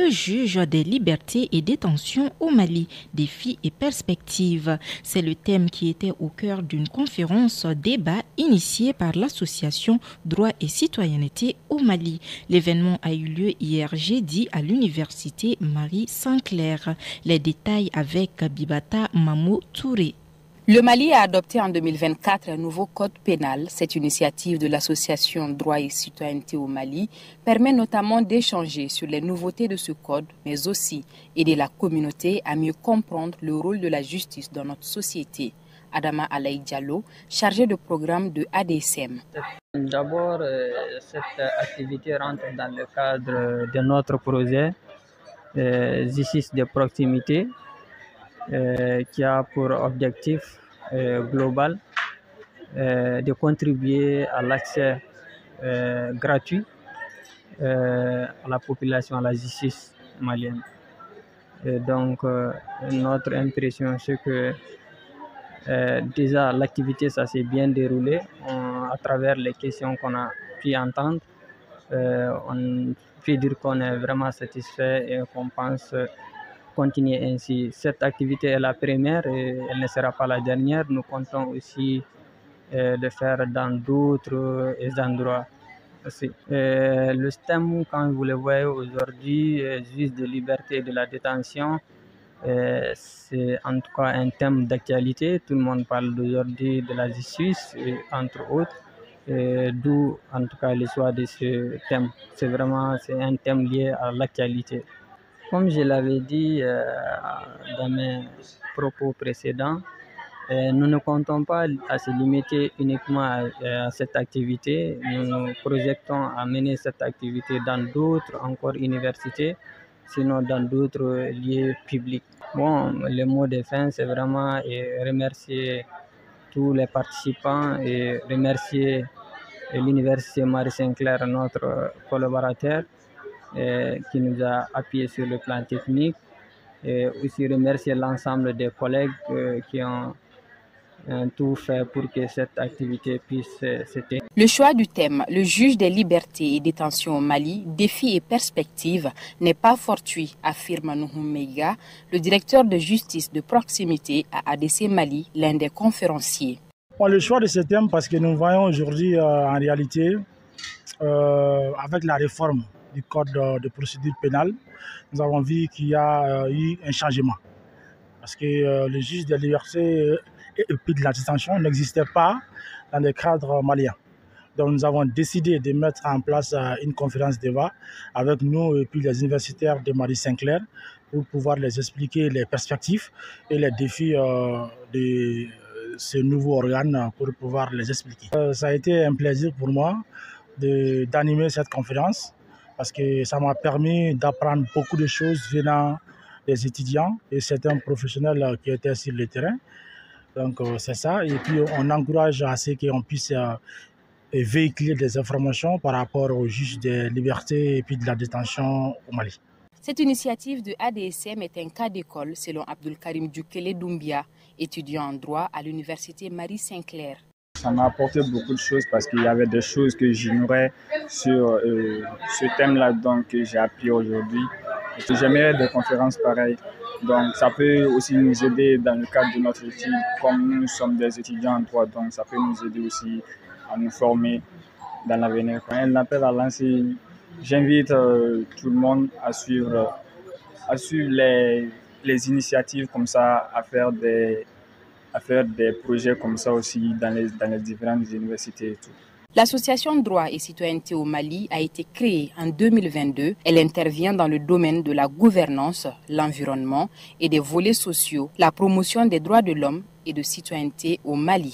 le juge des libertés et détention au Mali, défis et perspectives. C'est le thème qui était au cœur d'une conférence débat initiée par l'association Droit et Citoyenneté au Mali. L'événement a eu lieu hier jeudi à l'université Marie-Saint-Clair. Les détails avec Bibata Mamo Touré. Le Mali a adopté en 2024 un nouveau code pénal. Cette initiative de l'association Droit et Citoyenneté au Mali permet notamment d'échanger sur les nouveautés de ce code, mais aussi aider la communauté à mieux comprendre le rôle de la justice dans notre société. Adama Alaï Diallo, chargé de programme de ADSM. D'abord, cette activité rentre dans le cadre de notre projet justice de proximité qui a pour objectif global de contribuer à l'accès gratuit à la population, à la justice malienne. Et donc, notre impression, c'est que déjà l'activité, ça s'est bien déroulé à travers les questions qu'on a pu entendre. On peut dire qu'on est vraiment satisfait et qu'on pense continuer ainsi. Cette activité est la première et elle ne sera pas la dernière. Nous comptons aussi le faire dans d'autres endroits aussi. Le thème, quand vous le voyez aujourd'hui, justice de liberté et de la détention, c'est en tout cas un thème d'actualité. Tout le monde parle aujourd'hui de la justice, entre autres. D'où en tout cas le choix de ce thème. C'est un thème lié à l'actualité. Comme je l'avais dit dans mes propos précédents, nous ne comptons pas à se limiter uniquement à cette activité. Nous nous projetons à mener cette activité dans d'autres encore universités, sinon dans d'autres lieux publics. Bon, le mot de fin, c'est vraiment remercier tous les participants et remercier l'université Marie-Saint-Clair, notre collaborateur, qui nous a appuyé sur le plan technique, et aussi remercier l'ensemble des collègues qui ont tout fait pour que cette activité puisse se tenir. Le choix du thème, le juge des libertés et détention au Mali, défis et perspectives, n'est pas fortuit, affirme Nouhou Meiga, le directeur de justice de proximité à ADC Mali, l'un des conférenciers. Le choix de ce thème parce que nous voyons aujourd'hui en réalité, avec la réforme du code de procédure pénale, nous avons vu qu'il y a eu un changement. Parce que le juge des libertés et puis de la détention n'existait pas dans le cadre malien. Donc nous avons décidé de mettre en place une conférence débat avec nous et puis les universitaires de Marie-Saint-Clair pour pouvoir les expliquer les perspectives et les défis de ce nouveau organe pour pouvoir les expliquer. Ça a été un plaisir pour moi d'animer cette conférence parce que ça m'a permis d'apprendre beaucoup de choses venant des étudiants et certains professionnels qui étaient sur le terrain. Donc c'est ça. Et puis on encourage à ce qu'on puisse véhiculer des informations par rapport aux juges des libertés et puis de la détention au Mali. Cette initiative de ADSM est un cas d'école selon Abdul Karim Djoukele Doumbia, étudiant en droit à l'université Marie-Saint-Clair. Ça m'a apporté beaucoup de choses parce qu'il y avait des choses que j'ignorais sur ce thème-là que j'ai appris aujourd'hui. J'aimerais des conférences pareilles. Donc ça peut aussi nous aider dans le cadre de notre étude, comme nous sommes des étudiants en droit, donc ça peut nous aider aussi à nous former dans l'avenir. Un appel à lancer, j'invite tout le monde à suivre les initiatives comme ça, à faire des projets comme ça aussi dans les différentes universités et tout. L'association Droit et Citoyenneté au Mali a été créée en 2022. Elle intervient dans le domaine de la gouvernance, l'environnement et des volets sociaux, la promotion des droits de l'homme et de citoyenneté au Mali.